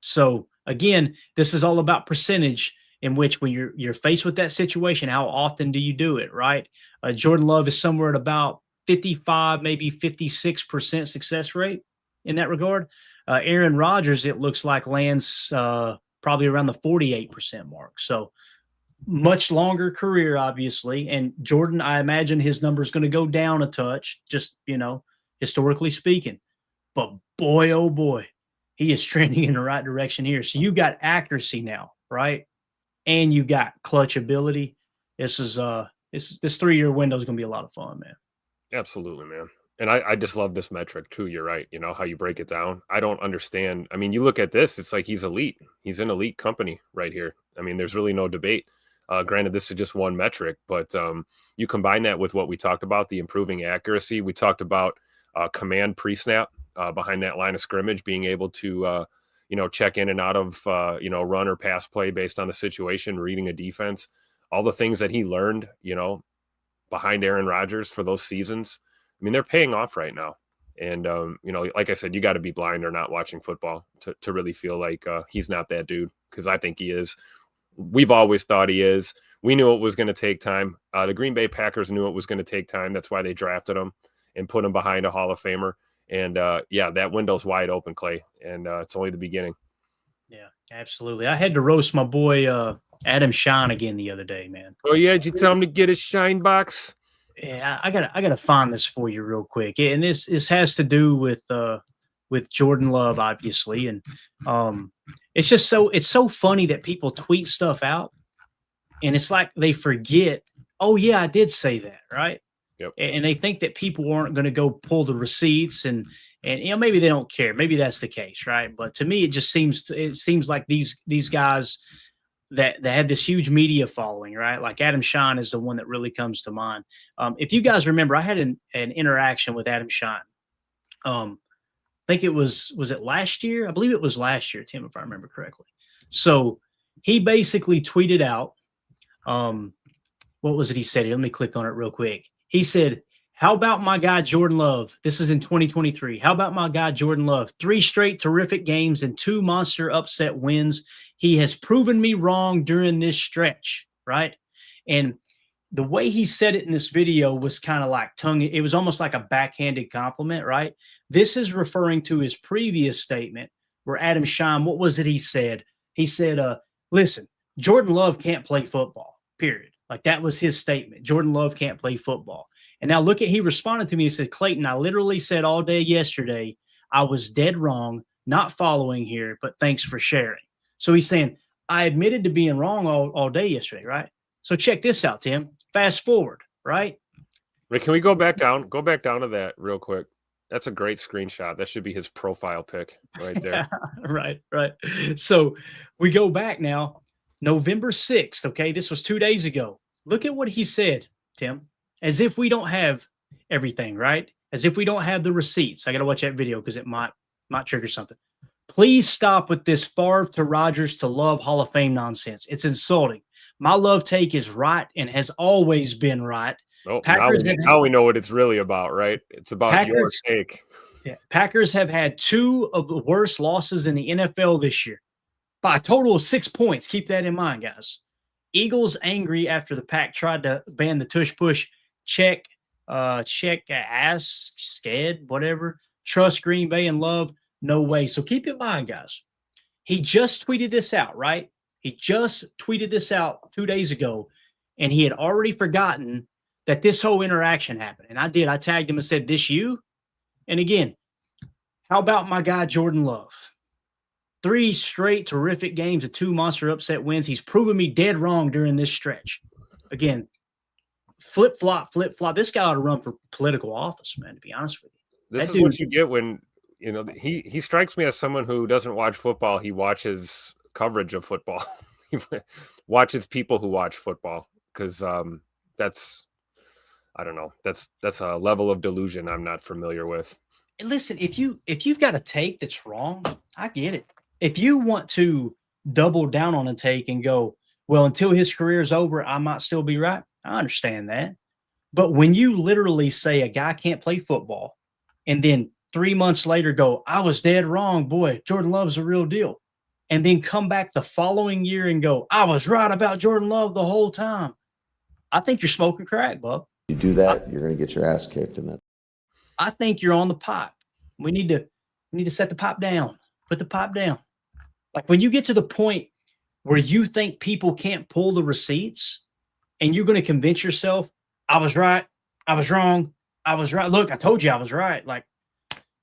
So again, this is all about percentage, in which when you're faced with that situation, how often do you do it, right? Jordan Love is somewhere at about 55, maybe 56% success rate in that regard. Aaron Rodgers, it looks like, lands probably around the 48% mark. So much longer career, obviously. And Jordan, I imagine his number is going to go down a touch, just, historically speaking. but boy, oh boy, he is trending in the right direction here. So you've got accuracy now, right? And you got clutch ability. This is this 3-year window is going to be a lot of fun, man. Absolutely, man. And I just love this metric too. You're right. You know how you break it down. I don't understand. I mean, you look at this, it's like he's elite. He's an elite company right here. I mean, there's really no debate. Granted, this is just one metric, but you combine that with what we talked about, the improving accuracy. We talked about command pre-snap behind that line of scrimmage, being able to, check in and out of, run or pass play based on the situation, reading a defense, all the things that he learned, behind Aaron Rodgers for those seasons. I mean, they're paying off right now. And, like I said, you got to be blind or not watching football to really feel like he's not that dude, because I think he is. We've always thought he is. We knew it was going to take time. The Green Bay Packers knew it was going to take time. That's why they drafted him and put him behind a Hall of Famer. And, that window's wide open, Clay, and it's only the beginning. Yeah, absolutely. I had to roast my boy Adam Shine again the other day, man. Oh, yeah? Did you tell him to get his shine box? Yeah, I gotta find this for you real quick. And this has to do with Jordan Love, obviously. And it's just it's so funny that people tweet stuff out and it's like they forget, oh yeah, I did say that, right? Yep. And they think that people aren't going to go pull the receipts and maybe they don't care. Maybe that's the case, right? But to me, it seems like these guys that have this huge media following, right? Like Adam Shine is the one that really comes to mind. If you guys remember, I had an interaction with Adam Shine. I think it was it last year? I believe it was last year, Tim, if I remember correctly. So he basically tweeted out, what was it he said? Let me click on it real quick. He said, how about my guy Jordan Love? This is in 2023. How about my guy Jordan Love? 3 straight terrific games and 2 monster upset wins. He has proven me wrong during this stretch, right? And the way he said it in this video was kind of like it was almost like a backhanded compliment, right? This is referring to his previous statement where Adam Shine, what was it he said? He said, listen, Jordan Love can't play football, period. Like that was his statement. Jordan Love can't play football. And now look he responded to me. He said, Clayton, I literally said all day yesterday, I was dead wrong, not following here, but thanks for sharing. So he's saying, I admitted to being wrong all day yesterday, right? So check this out, Tim. Fast forward, right? Wait, can we go back down? Go back down to that real quick. That's a great screenshot. That should be his profile pic right there. Right. So we go back now, November 6th, okay? This was 2 days ago. Look at what he said, Tim. As if we don't have everything, right? As if we don't have the receipts. I got to watch that video because it might trigger something. Please stop with this Favre to Rodgers to Love Hall of Fame nonsense. It's insulting. My Love take is right and has always been right. Oh, now we know what it's really about, right? It's about your take. Yeah, Packers have had 2 of the worst losses in the NFL this year by a total of 6 points. Keep that in mind, guys. Eagles angry after the Pack tried to ban the tush push. Check ass, scared, whatever. Trust Green Bay and Love. No way. So keep in mind, guys, he just tweeted this out, right? He just tweeted this out 2 days ago, and he had already forgotten that this whole interaction happened. And I did. I tagged him and said, this you? And again, how about my guy Jordan Love? 3 straight terrific games and 2 monster upset wins. He's proven me dead wrong during this stretch. Again, flip-flop. This guy ought to run for political office, man, to be honest with you. This is what you get when, he strikes me as someone who doesn't watch football. He watches coverage of football. He watches people who watch football because I don't know. That's a level of delusion I'm not familiar with. Listen, if you've got a take that's wrong, I get it. If you want to double down on a take and go, well, until his career is over, I might still be right. I understand that. But when you literally say a guy can't play football and then 3 months later go, I was dead wrong, boy, Jordan Love's a real deal. And then come back the following year and go, I was right about Jordan Love the whole time. I think you're smoking crack, bub. You do that, you're going to get your ass kicked in that. I think you're on the pipe. We need to set the pipe down. Put the pipe down. Like when you get to the point where you think people can't pull the receipts and you're going to convince yourself, I was right, I was wrong, I was right. Look, I told you I was right. Like,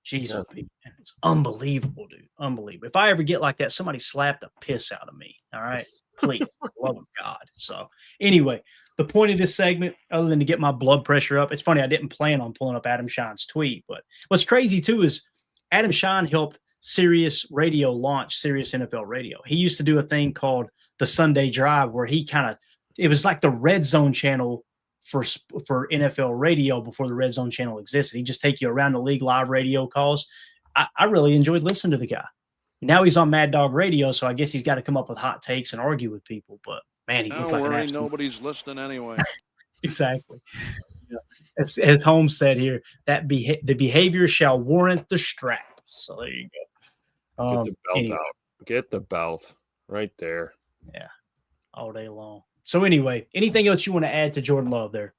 Jeez, oh, man, it's unbelievable, dude. Unbelievable. If I ever get like that, somebody slap the piss out of me. All right. Please. For the love of God. So anyway, the point of this segment, other than to get my blood pressure up, it's funny, I didn't plan on pulling up Adam Shine's tweet, but what's crazy too is Adam Shine helped Sirius Radio launch Sirius NFL Radio. He used to do a thing called the Sunday Drive where it was like the Red Zone channel for NFL radio before the Red Zone channel existed. He'd just take you around the league, live radio calls. I really enjoyed listening to the guy. Now he's on Mad Dog Radio, so I guess he's got to come up with hot takes and argue with people. But man, he looks like an absolute... Nobody's listening anyway. Exactly. Yeah. As Holmes said here, that the behavior shall warrant the strap. So there you go. Get the belt out. Get the belt right there. Yeah, all day long. So anyway, anything else you want to add to Jordan Love there,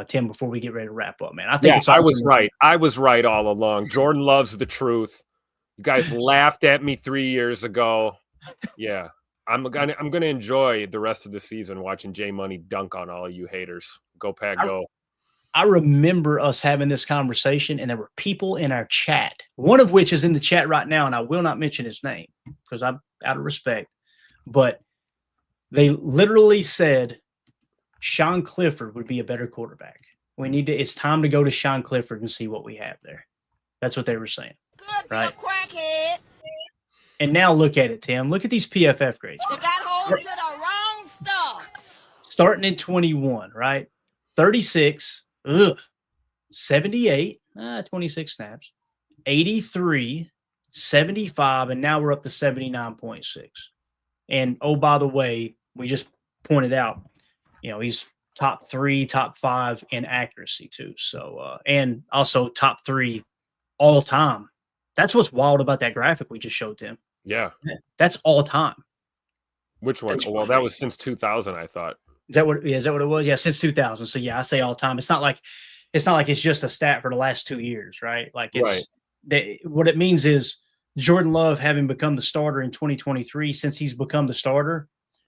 Tim, before we get ready to wrap up, man? I think I was right. I was right all along. Jordan loves the truth. You guys laughed at me 3 years ago. Yeah, I'm gonna enjoy the rest of the season watching J Money dunk on all of you haters. Go Pack, go! I remember us having this conversation, and there were people in our chat. One of which is in the chat right now, and I will not mention his name because I'm out of respect. But they literally said Sean Clifford would be a better quarterback. It's time to go to Sean Clifford and see what we have there. That's what they were saying. Good, right? Crackhead. And now look at it, Tim. Look at these PFF grades. You got hold to the wrong stuff. Starting in 21, right? 36, 78, 26 snaps, 83, 75, and now we're up to 79.6. And, oh, by the way, we just pointed out, he's top 3, top 5 in accuracy too. So, and also top 3 all time. That's what's wild about that graphic we just showed, Tim. Yeah. That's all time. Which one? Well, that was since 2000, I thought. Is that what it was? Yeah, since 2000. So yeah, I say all time. It's not like it's just a stat for the last 2 years, right? Like what it means is Jordan Love, having become the starter in 2023, since he's become the starter,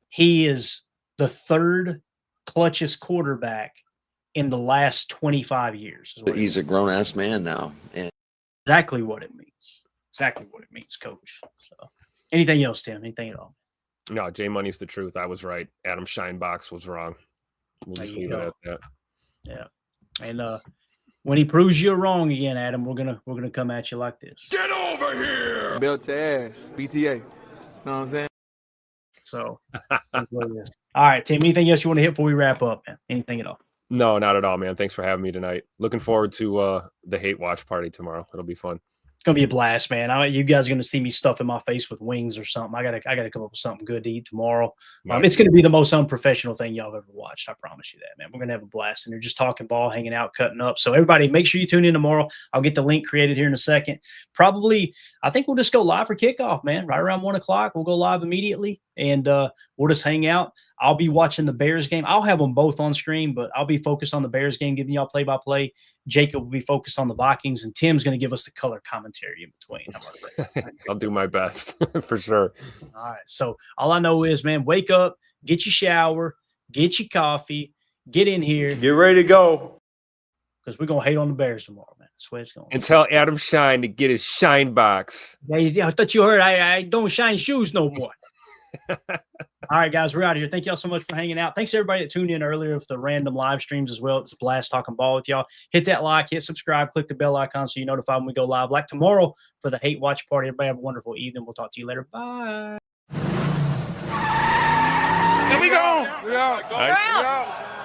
he is the third clutchest quarterback in the last 25 years. He's a grown-ass man now. And exactly what it means. Exactly what it means, Coach. So anything else, Tim? Anything at all? No, J Money's the truth. I was right. Adam Scheinbox was wrong. We'll just leave it at that. Yeah. And when he proves you wrong again, Adam, we're gonna come at you like this. Get over here! Belt to ass. BTA. Know what I'm saying? So that's what it is. All right, Tim, anything else you want to hit before we wrap up, man? Anything at all? No, not at all, man. Thanks for having me tonight. Looking forward to the hate watch party tomorrow. It'll be fun. It's gonna be a blast, man. You guys are gonna see me stuffing my face with wings or something. I gotta come up with something good to eat tomorrow. It's gonna be the most unprofessional thing y'all have ever watched. I promise you that, man. We're gonna have a blast, and they're just talking ball, hanging out, cutting up. So everybody, make sure you tune in tomorrow. I'll get the link created here in a second. Probably, I think we'll just go live for kickoff, man. Right around 1 o'clock, we'll go live immediately, and we'll just hang out. I'll be watching the Bears game. I'll have them both on screen, but I'll be focused on the Bears game, giving y'all play-by-play. Jacob will be focused on the Vikings, and Tim's going to give us the color commentary in between. I'll do my best for sure. All right. So all I know is, man, wake up, get your shower, get your coffee, get in here. Get ready to go. Because we're going to hate on the Bears tomorrow, man. That's the way it's going. And tell Adam Shine to get his shine box. Yeah, I thought you heard I don't shine shoes no more. All right, guys, we're out of here. Thank y'all so much for hanging out. Thanks to everybody that tuned in earlier for the random live streams as well. It was a blast talking ball with y'all. Hit that like, hit subscribe, click the bell icon so you're notified when we go live. Like tomorrow for the hate watch party. Everybody have a wonderful evening. We'll talk to you later. Bye. Here we go. We're out.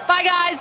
Bye, guys.